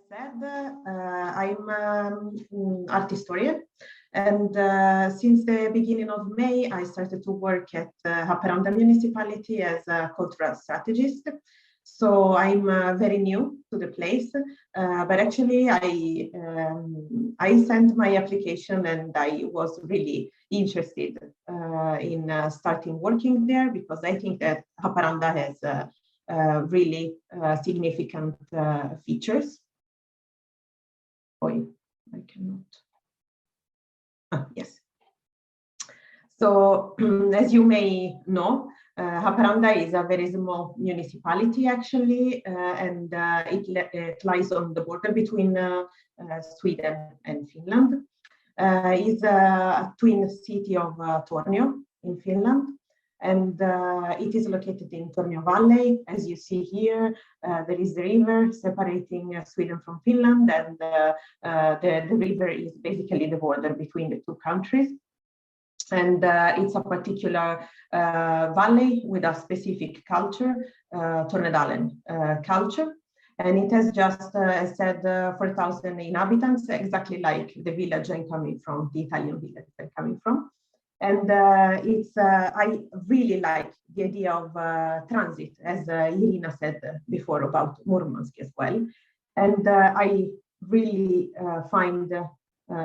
said, I'm art historian, and since the beginning of May, I started to work at Haparanda municipality as a cultural strategist. So I'm very new to the place, but actually I sent my application and I was really interested in starting working there because I think that Haparanda has really significant features. I cannot. Yes. So as you may know, Haparanda is a very small municipality actually, and it lies on the border between Sweden and Finland. It's a twin city of Tornio in Finland, and it is located in Tornio Valley. As you see here, there is the river separating Sweden from Finland, and the river is basically the border between the two countries. And it's a particular valley with a specific culture, Tornedalen culture. And it has just, as said, 4,000 inhabitants, exactly like the village I'm coming from, the Italian village I'm coming from. And I really like the idea of transit, as Irina said before about Murmansk as well. And I really find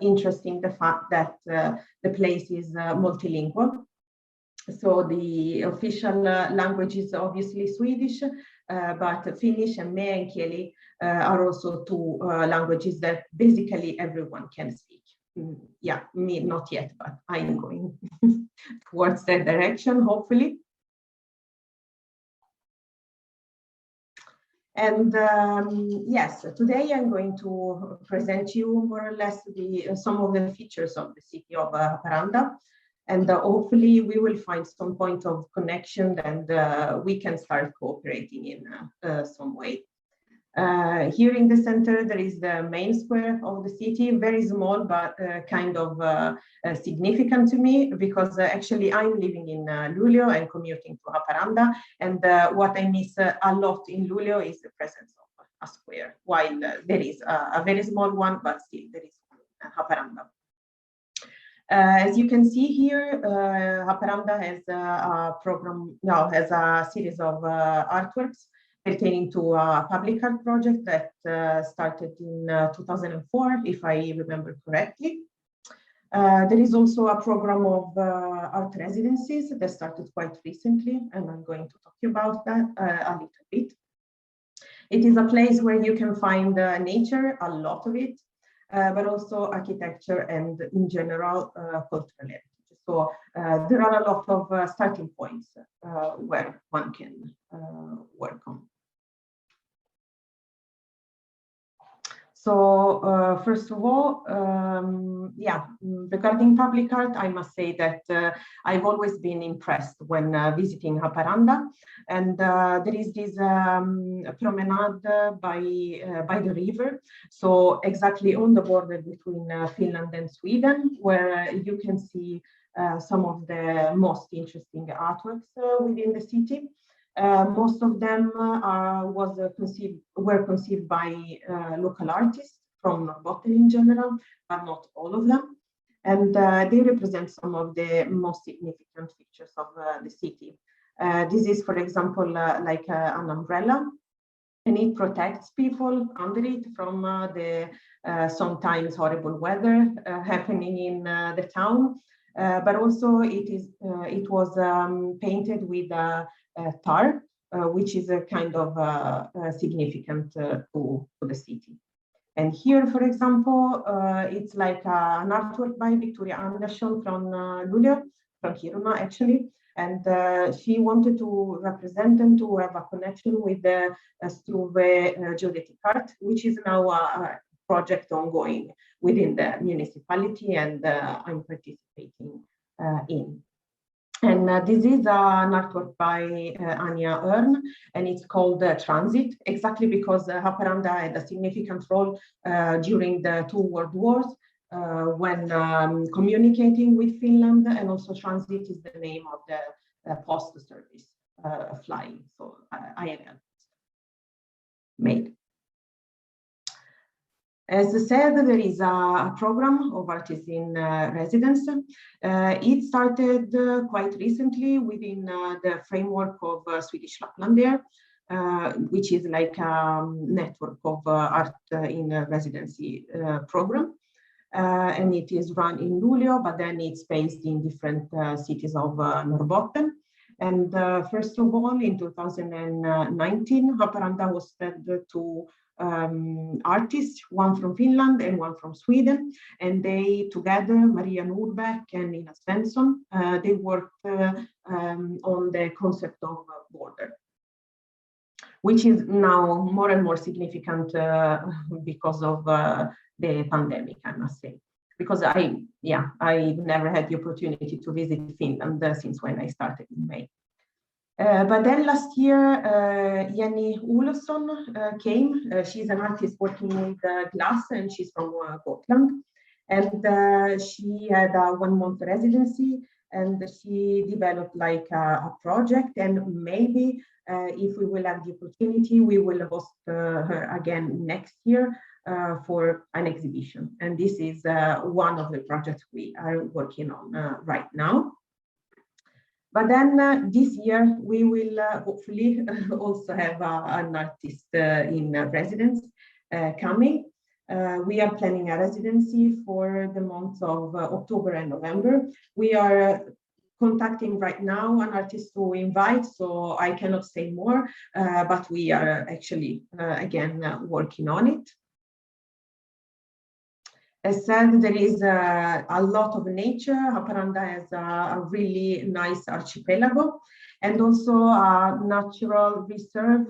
interesting the fact that the place is multilingual. So the official language is obviously Swedish, but Finnish and Meänkieli are also two languages that basically everyone can speak. Yeah, me not yet, but I'm going towards that direction, hopefully. And yes, today I'm going to present you more or less some of the features of the city of Haparanda. And hopefully we will find some point of connection and we can start cooperating in some way. Here in the center, there is the main square of the city, very small, but kind of significant to me because actually I'm living in Luleå and commuting to Haparanda. And what I miss a lot in Luleå is the presence of a square, while there is a very small one, but still there is Haparanda. As you can see here, Haparanda has a program, now has a series of artworks pertaining to a public art project that started in 2004, if I remember correctly. There is also a program of art residencies that started quite recently, and I'm going to talk about that a little bit. It is a place where you can find nature, a lot of it, but also architecture and in general cultural heritage. So there are a lot of starting points where one can work on. So first of all, yeah, regarding public art, I must say that I've always been impressed when visiting Haparanda, and there is this promenade by the river, so exactly on the border between Finland and Sweden, where you can see some of the most interesting artworks within the city. Most of them were conceived by local artists from Norrbotten in general, but not all of them. And they represent some of the most significant features of the city. This is, for example, like an umbrella, and it protects people under it from the sometimes horrible weather happening in the town. But also it was painted with tar, which is a kind of significant to the city. And here, for example, it's like an artwork by Victoria Andersson from Luleå, from Kiruna actually. And she wanted to represent and to have a connection with the Struve geodetic art, which is now a project ongoing within the municipality, and I'm participating in. And this is an artwork by Anja Örn, and it's called Transit, exactly because Haparanda had a significant role during the two world wars when communicating with Finland, and also Transit is the name of the post service flying, so INL made. As I said, there is a program of artists in residence. It started quite recently within the framework of Swedish Laplander, which is like a network of art in residency program. And it is run in Luleå, but then it's based in different cities of Norrbotten. And first of all, in 2019, Haparanda hosted two artists, one from Finland and one from Sweden, and they together, Maria Nordbeck and Nina Svensson, they worked on the concept of border, which is now more and more significant because of the pandemic, I must say. Because I never had the opportunity to visit Finland since when I started in May. But then last year, Jenny Olofsson came. She's an artist working with glass, and she's from Gotland. And she had a 1-month residency, and she developed like a project. And maybe if we will have the opportunity, we will host her again next year for an exhibition. And this is one of the projects we are working on right now. But then this year, we will hopefully also have an artist in residence coming. We are planning a residency for the months of October and November. We are contacting right now an artist to invite, so I cannot say more, but we are actually, again, working on it. As said, there is a lot of nature. Haparanda has a really nice archipelago and also a natural reserve,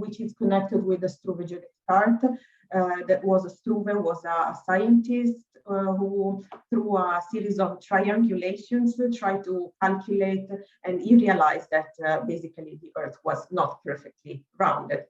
which is connected with the Struve geodetic chart. Struve was a scientist who, through a series of triangulations, tried to calculate, and he realized that basically the Earth was not perfectly rounded.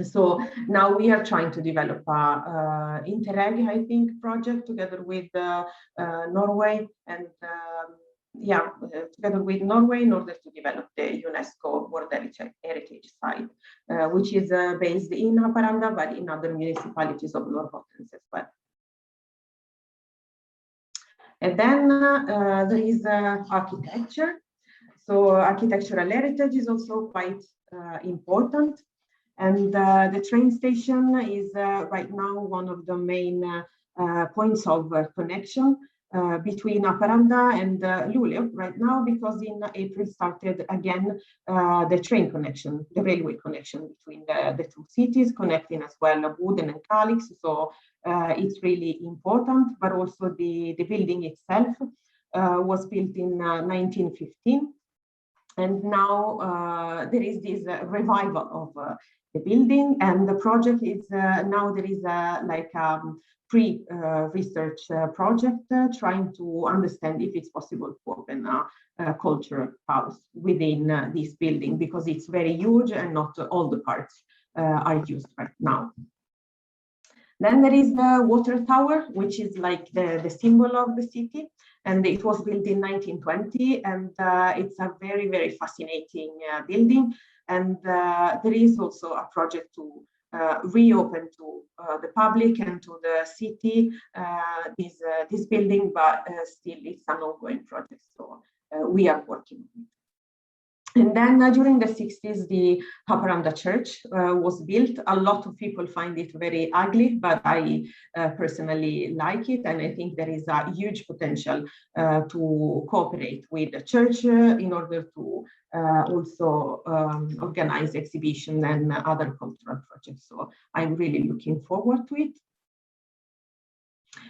So now we are trying to develop a Interreg, I think, project together with Norway and together with Norway in order to develop the UNESCO World Heritage Site, which is based in Haparanda, but in other municipalities of Norrbotten as well. And then there is architecture. So architectural heritage is also quite important. And the train station is right now one of the main points of connection between Haparanda and Luleå right now, because in April started again the train connection, the railway connection between the two cities, connecting as well Boden and Kalix. So it's really important, but also the building itself was built in 1915. And now there is this revival of the building, and the project is now there is like a pre-research project trying to understand if it's possible to open a cultural house within this building, because it's very huge and not all the parts are used right now. Then there is the water tower, which is like the symbol of the city. And it was built in 1920, and it's a very, very fascinating building. And there is also a project to reopen to the public and to the city this building, but still it's an ongoing project. So we are working on it. And then during the 60s, the Haparanda Church was built. A lot of people find it very ugly, but I personally like it. And I think there is a huge potential to cooperate with the church in order to also organize exhibition and other cultural projects. So I'm really looking forward to it.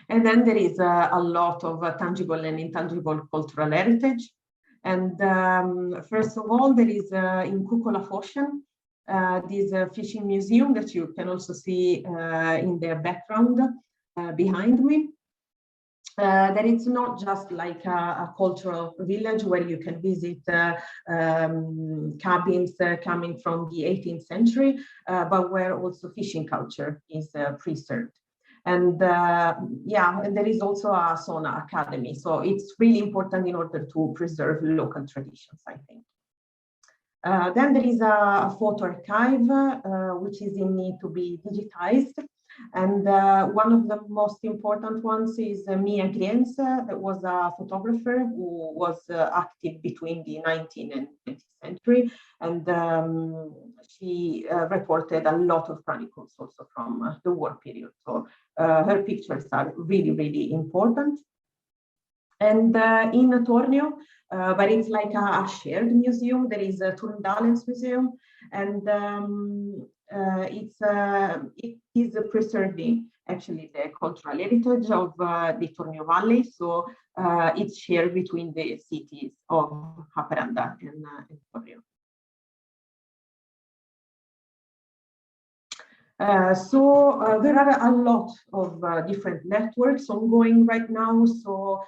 And then there is a lot of tangible and intangible cultural heritage. And first of all, there is in Kukkolaforsen, this fishing museum that you can also see in the background behind me. That it's not just like a cultural village where you can visit cabins coming from the 18th century, but where also fishing culture is preserved. And and there is also a sauna academy. So it's really important in order to preserve local traditions, I think. Then there is a photo archive, which is in need to be digitized. And one of the most important ones is Mia Grienz, that was a photographer who was active between the 19th and 20th century. And she reported a lot of chronicles also from the war period. So her pictures are really, really important. And in Tornio, but it's like a shared museum. There is a Turndalen's museum, and it is preserving actually the cultural heritage of the Tornio Valley. So it's shared between the cities of Haparanda and Tornio. There are a lot of different networks ongoing right now. So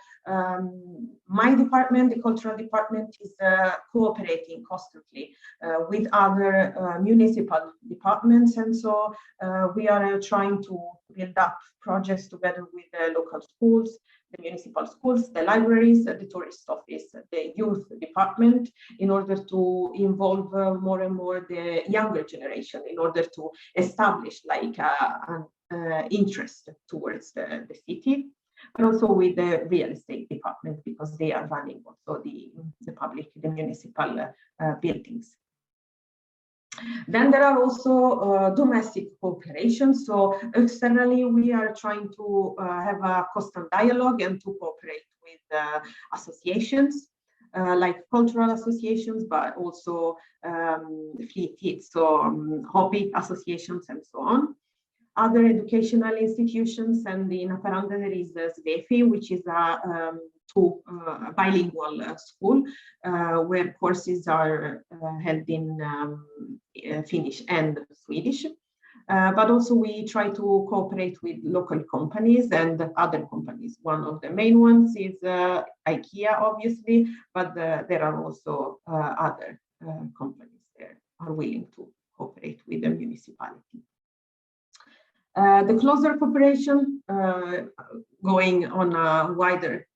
my department, the cultural department, is cooperating constantly with other municipal departments. And so we are trying to build up projects together with the local schools, the municipal schools, the libraries, the tourist office, the youth department, in order to involve more and more the younger generation, in order to establish like an interest towards the city, but also with the real estate department, because they are running also the municipal buildings. Then there are also domestic cooperation. So externally, we are trying to have a constant dialogue and to cooperate with associations, like cultural associations, but also so hobby associations and so on. Other educational institutions, and in Haparanda there is SVEFI, which is a bilingual school where courses are held in Finnish and Swedish. But also we try to cooperate with local companies and other companies. One of the main ones is IKEA, obviously, but there are also other companies that are willing to cooperate with the municipality. The closer cooperation, going on a wider,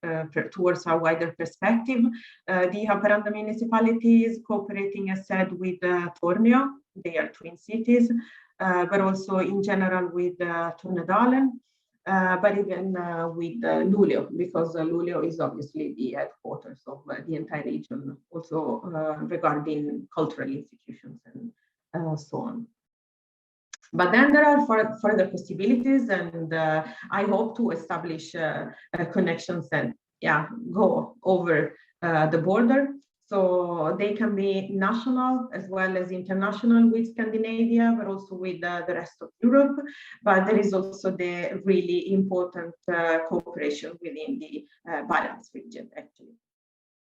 towards a wider perspective, the Haparanda municipality is cooperating, as said, with Tornio. They are twin cities, but also in general with Tornedalen, but even with Luleå, because Luleå is obviously the headquarters of the entire region, also regarding cultural institutions and so on. But then there are further possibilities, and I hope to establish connections and go over the border. So they can be national as well as international with Scandinavia, but also with the rest of Europe. But there is also the really important cooperation within the Barents region, actually.